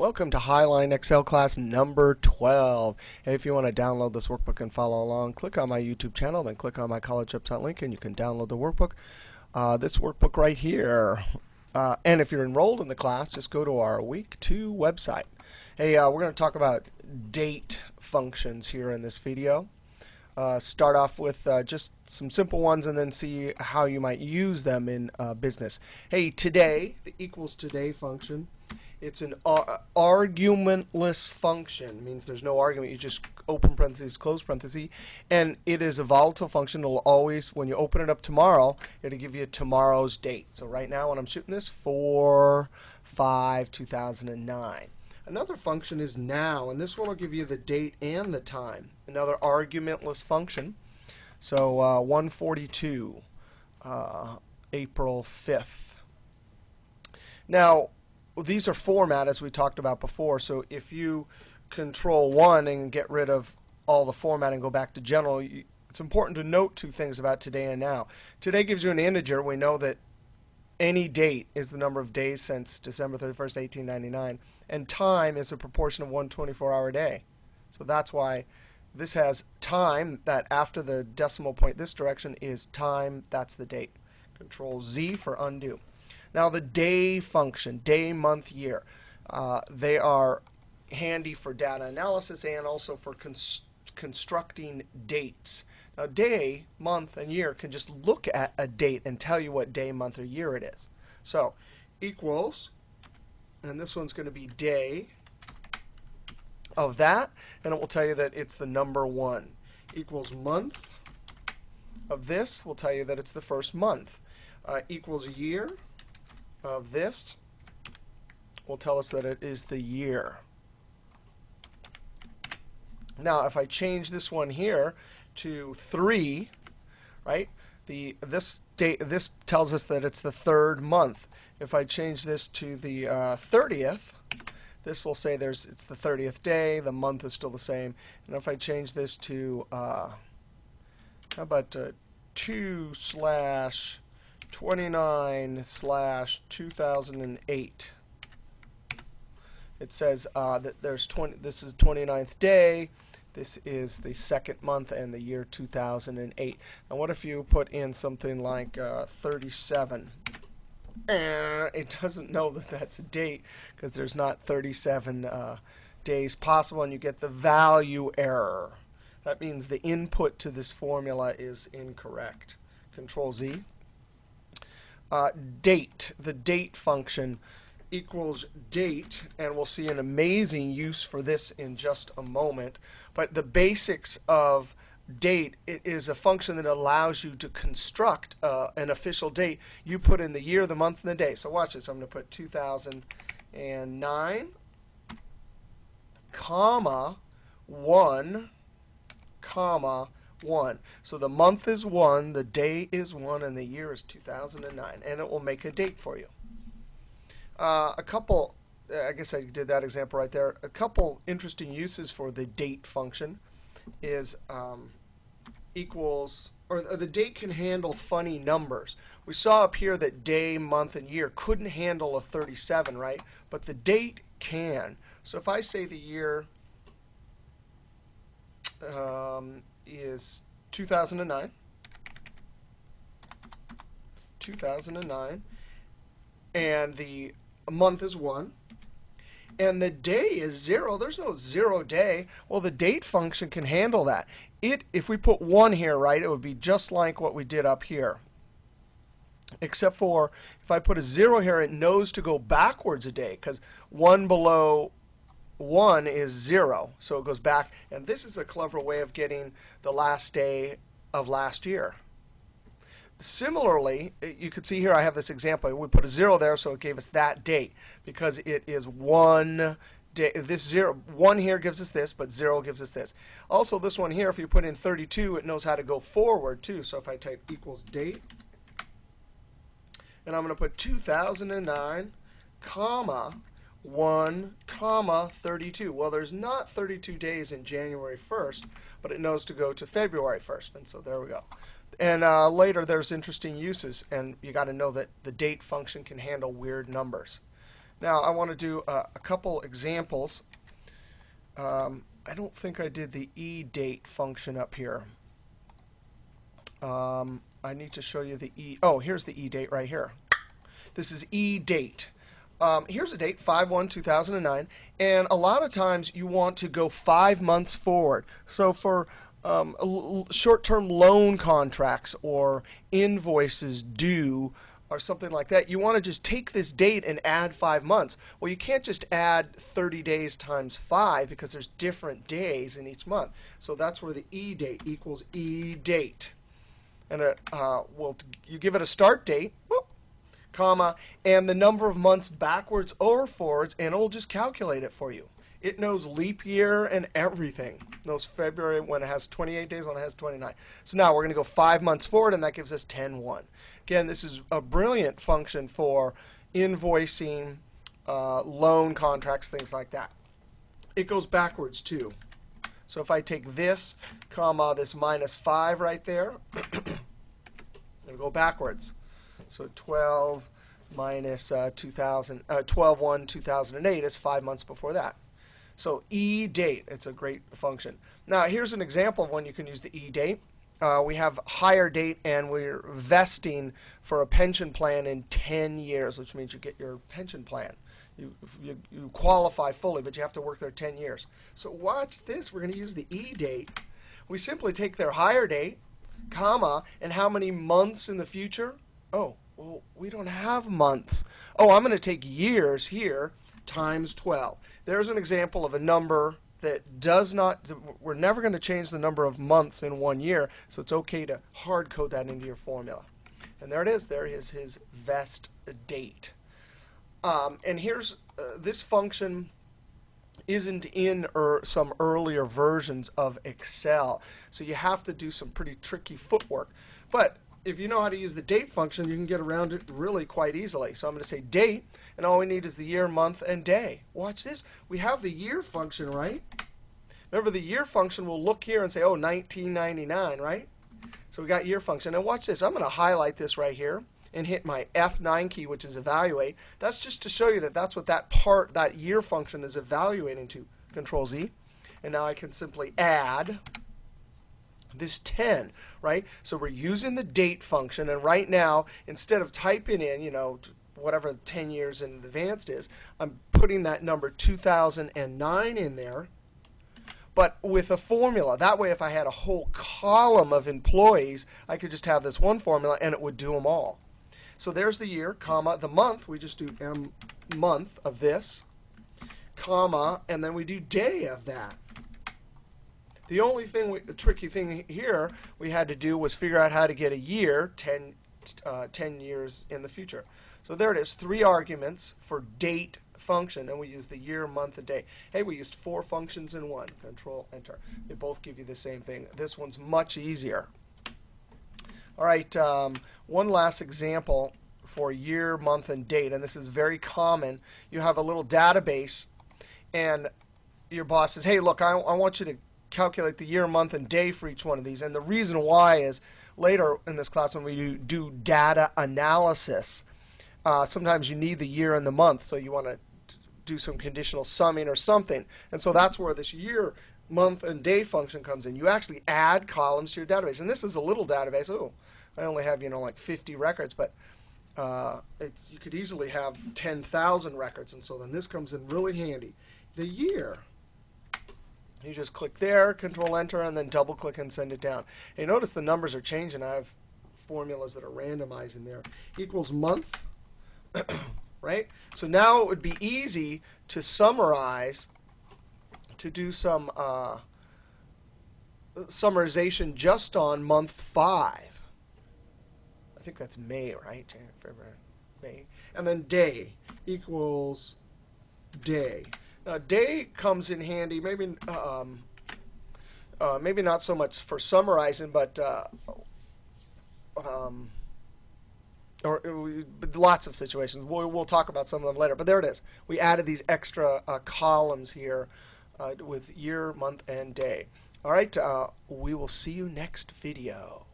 Welcome to Highline Excel class number 12. And if you want to download this workbook and follow along, click on my YouTube channel, then click on my college website link, and you can download the workbook. This workbook right here. And if you're enrolled in the class, just go to our week 2 website. Hey, we're going to talk about date functions here in this video. Start off with just some simple ones and then see how you might use them in business. Hey, today, the equals today function, it's an argumentless function. It means there's no argument. You just open parentheses, close parentheses. And it is a volatile function. It'll always, when you open it up tomorrow, it'll give you tomorrow's date. So right now when I'm shooting this, 4/5/2009. Another function is now, and this one will give you the date and the time. Another argumentless function. So 142, April 5th. Now, these are format as we talked about before. So if you control 1 and get rid of all the format and go back to general, it's important to note two things about today and now. Today gives you an integer. We know that any date is the number of days since December 31st, 1899. And time is a proportion of one 24-hour day. So that's why this has time, that after the decimal point this direction is time, that's the date. Control Z for undo. Now the day function, day, month, year, they are handy for data analysis and also for constructing dates. Now day, month, and year can just look at a date and tell you what day, month, or year it is. So equals, and this one's going to be day of that, and it will tell you that it's the number 1. Equals month of this will tell you that it's the first month. Equals year of this will tell us that it is the year. Now, if I change this one here to 3, right? This tells us that it's the 3rd month. If I change this to the 30th, this will say it's the 30th day. The month is still the same. And if I change this to how about 2/29/2008, it says that there's this is 29th day. This is the 2nd month and the year 2008. Now what if you put in something like 37? It doesn't know that that's a date because there's not 37 days possible, and you get the value error. That means the input to this formula is incorrect. Control Z. Date, the date function equals date, and we'll see an amazing use for this in just a moment. But the basics of date, it is a function that allows you to construct an official date. You put in the year, the month, and the day. So watch this. I'm going to put 2009, comma, 1, comma, 1. So the month is 1, the day is 1, and the year is 2009. And it will make a date for you. A couple, I guess I did that example right there. A couple interesting uses for the date function is equals, or the date can handle funny numbers. We saw up here that day, month, and year couldn't handle a 37, right? But the date can. So if I say the year is 2009, and the month is 1, and the day is 0. There's no 0 day. Well, the date function can handle that. If we put 1 here, right, it would be just like what we did up here. Except for if I put a 0 here, it knows to go backwards a day, because 1 below 1 is 0. So it goes back. And this is a clever way of getting the last day of last year. Similarly, you could see here I have this example. We put a 0 there, so it gave us that date because it is 1 day. This 1 here gives us this, but 0 gives us this. Also, this one here, if you put in 32, it knows how to go forward too. So if I type equals date, and I'm going to put 2009, comma, 1, comma, 32. Well, there's not 32 days in January 1st, but it knows to go to February 1st. And so there we go. And later, there's interesting uses. And you got to know that the date function can handle weird numbers. Now I want to do a couple examples. I don't think I did the eDate function up here. I need to show you the oh, here's the eDate right here. This is eDate. Here's a date, 5/1/2009, and a lot of times you want to go 5 months forward. So for short-term loan contracts or invoices due or something like that, you want to just take this date and add 5 months. Well, you can't just add 30 days times 5 because there's different days in each month. So that's where the eDate equals eDate. And you give it a start date, whoop, comma, and the number of months backwards or forwards, and it will just calculate it for you. It knows leap year and everything. It knows February when it has 28 days, when it has 29. So now we're going to go 5 months forward, and that gives us 10/1. Again, this is a brilliant function for invoicing, loan contracts, things like that. It goes backwards too. So if I take this, comma, this -5 right there, it'll go backwards. So 12 minus 12/1/2008 is 5 months before that. So eDate, it's a great function. Now here's an example of when you can use the eDate. We have hire date, and we're vesting for a pension plan in 10 years, which means you get your pension plan. You qualify fully, but you have to work there 10 years. So watch this. We're going to use the eDate. We simply take their hire date, comma, and how many months in the future? Oh, well, we don't have months. Oh, I'm going to take years here times 12. There's an example of a number that does not, we're never going to change the number of months in 1 year, so it's okay to hard code that into your formula. And there it is. There is his vest date. And here's this function isn't in some earlier versions of Excel, so you have to do some pretty tricky footwork. But if you know how to use the date function, you can get around it really quite easily. So I'm going to say date, and all we need is the year, month, and day. Watch this. We have the year function, right? Remember, the year function will look here and say, oh, 1999, right? So we got year function. And watch this. I'm going to highlight this right here and hit my F9 key, which is evaluate. That's just to show you that that's what that year function is evaluating to. Control Z. And now I can simply add this 10, right? So we're using the date function, and right now, instead of typing in, whatever 10 years in advanced is, I'm putting that number 2009 in there, but with a formula. That way, if I had a whole column of employees, I could just have this one formula, and it would do them all. So there's the year, comma, the month, we just do month of this, comma, and then we do day of that. The only thing, the tricky thing here we had to do was figure out how to get a year 10 years in the future. So there it is, 3 arguments for date function, and we use the year, month, and day. Hey, we used 4 functions in one. Control, Enter. They both give you the same thing. This one's much easier. All right, one last example for year, month, and date, and this is very common. You have a little database, and your boss says, hey, look, I want you to calculate the year, month, and day for each one of these. And the reason why is later in this class when we do data analysis, sometimes you need the year and the month, so you want to do some conditional summing or something. And so that's where this year, month, and day function comes in. You actually add columns to your database. And this is a little database. Oh, I only have, like 50 records, but you could easily have 10,000 records. And so then this comes in really handy. The year. You just click there, Control Enter, and then double click and send it down. Hey, notice the numbers are changing. I have formulas that are randomizing there. Equals month, right? So now it would be easy to summarize, to do some summarization just on month 5. I think that's May, right? January, February, May. And then day equals day. Now, day comes in handy, maybe not so much for summarizing, but lots of situations. We'll talk about some of them later. But there it is. We added these extra columns here with year, month, and day. All right, we will see you next video.